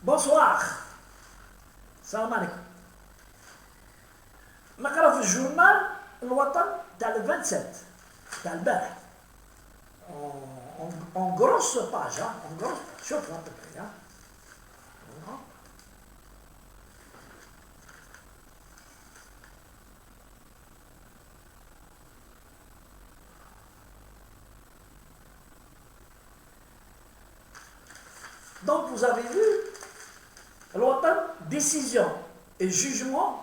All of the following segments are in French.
Bonsoir. Salam alaikum. نقرا في الجورنال الوطن تاع ال 27 تاع البارح اون غروس باج اون غروس شوف لابري Donc vous avez vu الوطن décision et jugement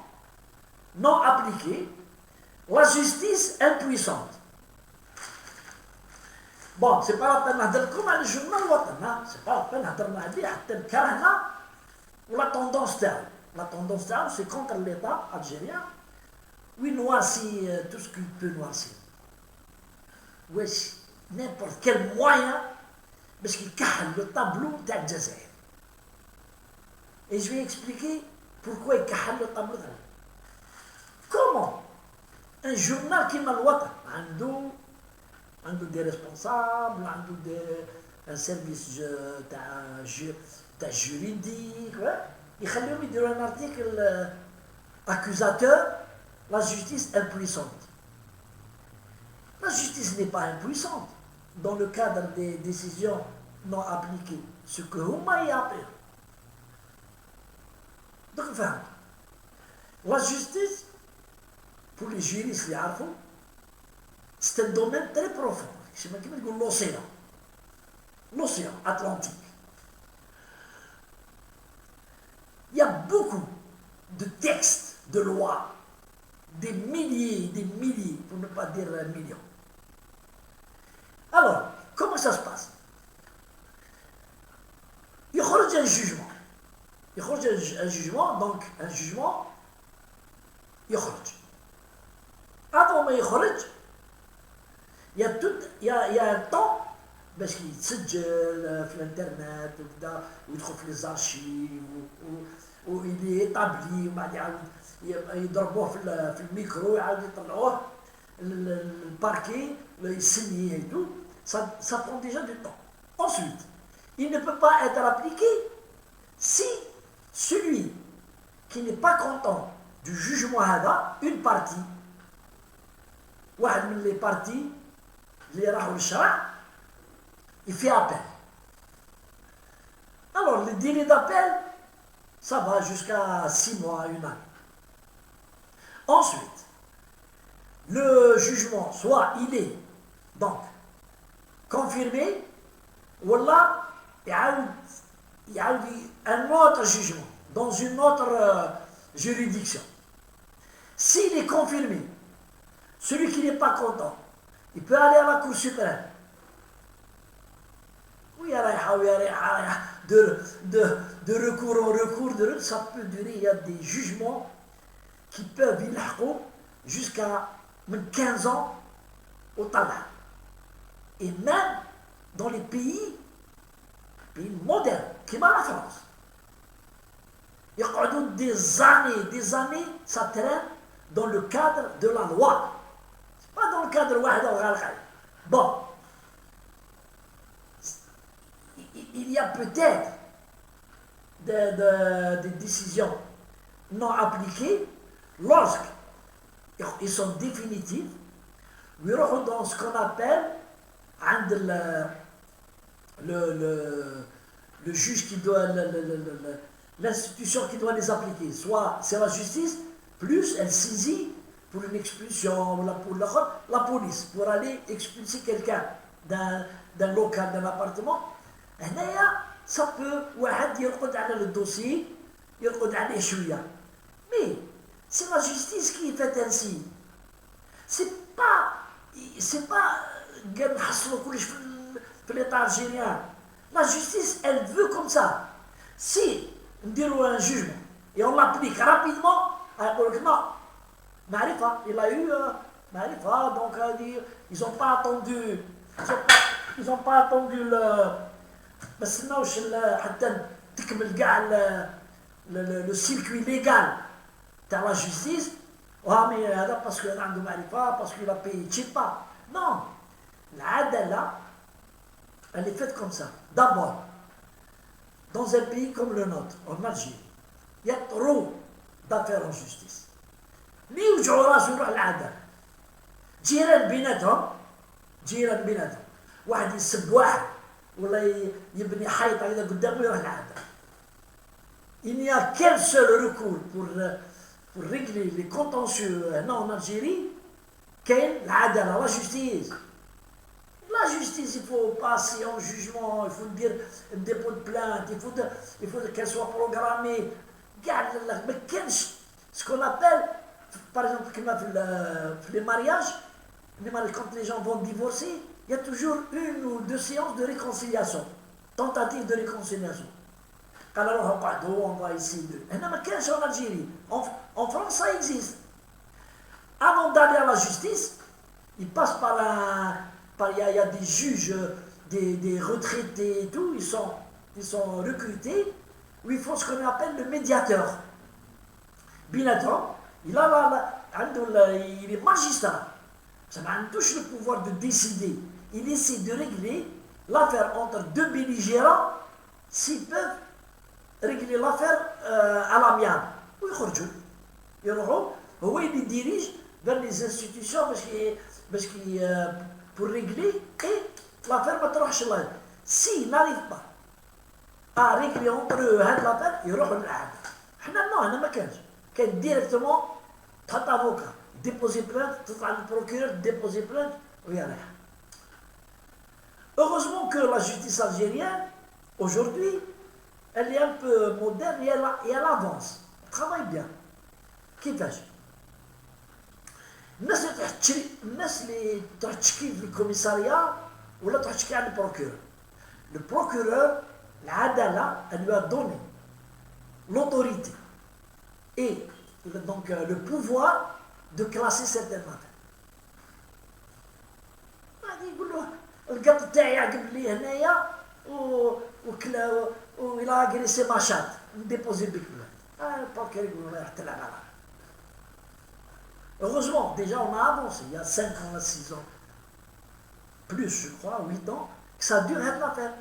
non appliqué, la justice impuissante. Bon, c'est pas la peine نهضرلكم على الجورنال الوطن، c'est pas la peine نهضرنا عليه حتى نكرهنا ولا tendance تاعو. La tendance تاعو c'est contre l'État algérien. Oui, noirci tout ce qu'il peut noircir. Wesh, n'importe quel moyen باش يكحل le tableau تاع الجزائر. Et je vais expliquer pourquoi يكحل le tableau تاع الجزائر. Comment un journal qui m'a l'ouata, des responsables, un service juridique, il خليهم يديروا un article accusateur, la justice impuissante. La justice n'est pas impuissante dans le cadre des décisions non appliquées, ce que Houma y appelle. Donc, enfin, la justice, pour les juristes, c'est un domaine très profond. C'est l'océan Atlantique. Il y a beaucoup de textes, de lois, des milliers, pour ne pas dire millions. Alors, comment ça se passe? Il y a un jugement. Il y a un jugement, donc un jugement, il y a avant ما يخرج il y a un temps باش يتسجل في الانترنت وكذا ويدخل في لي زارشيف ويلي ايطابلي وبعد يعاود يضربوه في الميكرو يعاود يطلعوه الباركي يسنيه et tout ça prend déjà du temps. Ensuite, il ne peut pas être appliqué si celui qui n'est pas content du jugement هذا une partie واحد من لي بارتي اللي راحوا للشرع il fait appel. Alors le délai d'appel ça va jusqu'à 6 mois, 1 an. Ensuite, le jugement soit il est donc confirmé ou là il y a un autre jugement dans une autre juridiction. S'il est confirmé, celui qui n'est pas content, il peut aller à la Cour suprême. Oui, de recours en recours, ça peut durer. Il y a des jugements qui peuvent y jusqu'à 15 ans au talent. Et même dans les pays modernes, comme la France, il y a des années, ça traîne dans le cadre de la loi. Pas dans le cadre de bon, il y a peut-être des décisions non appliquées lorsqu'ils sont définitifs, dans ce qu'on appelle le juge qui doit, l'institution qui doit les appliquer. Soit c'est la justice, plus elle saisit pour une expulsion, pour la police, pour aller expulser quelqu'un d'un local, d'un appartement. Ça peut, واحد يرقد على le dossier, يرقد عليه شوية. Mais c'est la justice qui est faite ainsi. C'est pas نحصلوا كلش في l'état algérien. La justice, elle veut comme ça. Si نديروا un jugement et on l'applique rapidement, يقول لك non. معرفة, il a eu معرفة, donc ils n'ont pas attendu ما استناوش حتى تكمل كاع لو سيركوي ليغال تاع لا جوستيس وهامي هذا باسكو انا عنده معرفه باسكو لا بي تشي با نو العداله elle est faite comme ça. D'abord, dans dans un pays comme le nôtre, en Algérie, il y a trop d'affaires en justice. Ni يوجعوا راسهم يروح العدل. جيران بيناتهم واحد يسب واحد ولا يبني حيطه كذا قدامه يروح العدل. Il n'y a qu'un seul recours pour régler les contentieux en Algérie, qu'est la justice. La justice, il faut passer en jugement, il faut dire un dépôt de plainte, il faut qu'elle soit programmée. Mais ce qu'on appelle, par exemple, les mariages, quand les gens vont divorcer, il y a toujours 1 ou 2 séances de réconciliation, tentative de réconciliation. Alors on va essayer de... Mais en Algérie, en France, ça existe. Avant d'aller à la justice, ils passent il y a des juges, des retraités et tout, ils sont recrutés, où ils font ce qu'on appelle le médiateur. Binaton, il est magistrat. Ça n'a touche le pouvoir de décider. Il essaie de régler l'affaire entre 2 belligérants, s'ils peuvent régler l'affaire à l'amiable. Il dirige vers les institutions pour régler et l'affaire va تروحش الله. S'il n'arrive pas à régler entre eux l'affaire, يروحوا للعدل. حنا ما كان directement تحط avocat, déposer plainte, تطلع للبروكيرور, déposer plainte ويريح. Heureusement que la justice algérienne aujourd'hui elle est un peu moderne et elle avance. Elle travaille bien. كيفاش؟ الناس اللي تروح تشكي في الكوميساريات ولا تروح تشكي على البروكيرور. البروكيرور العداله elle lui a donné l'autorité et donc le pouvoir de classer certaines affaires. غادي يقول له القط تاعي عقب لي هنايا وإلا agressé ma chatte نديبوزي بك بلا. البروكيرور يقول له راح تلعب على. Heureusement, déjà on a avancé, il y a 5 ans, 6 ans, plus je crois, 8 ans, que ça dure l'affaire.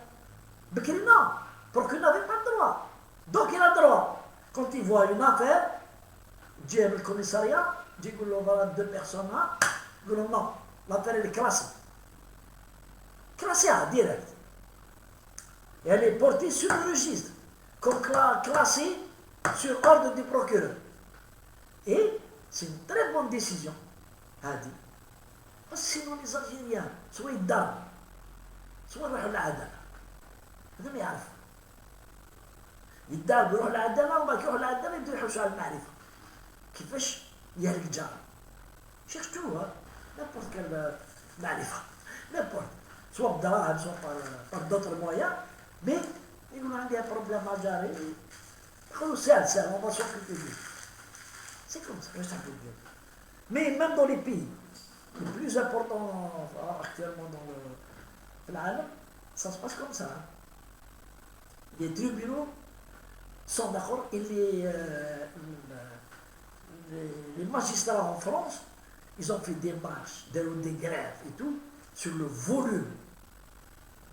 Mais qu'il non, pour qu'il n'avait pas le droit. Donc il a le droit. Quand il voit une affaire, dit le commissariat, dit que voilà 2 personnes là, il dit non, l'affaire elle est classée. Classée à direct. Et elle est portée sur le registre, comme classée sur ordre du procureur. Et c'est une très bonne décision, a dit. Parce que sinon les Algériens, soit ils dorment, soit ils vont à l'adala. هذا ما يعرف. يدار بيروح للعدالة وما يروح للعدالة يبدو يحوش على المعرفة. كيفاش يهلك جاره. cherche-toi, n'importe quelle معرفة. N'importe. Soit بدراهم, soit par d'autres moyens, mais يقولوا عندي un problème à جاري. يقولوا سهل, on va s'occuper de lui. C'est comme ça, ça peut bien. Mais même dans les pays les plus importants actuellement dans le monde, ça se passe comme ça. Les tribunaux sont d'accord et les magistrats en France, ils ont fait des marches, des grèves et tout, sur le volume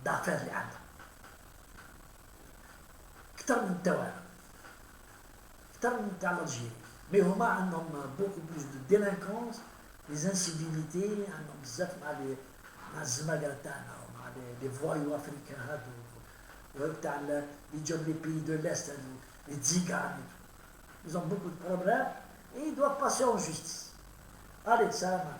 d'affaires les عندهم. أكثر من التوالي. أكثر من تاع الجيري. Mais هما عندهم beaucoup plus de délinquance, les incivilités, عندهم بزاف مع الزماقرة تاعنا ومع les voyous africains هادو تاع اللي يجوا les pays de l'Est هادو les tziganes. Ils ont beaucoup de problèmes et ils doivent passer en justice. Allez, salam.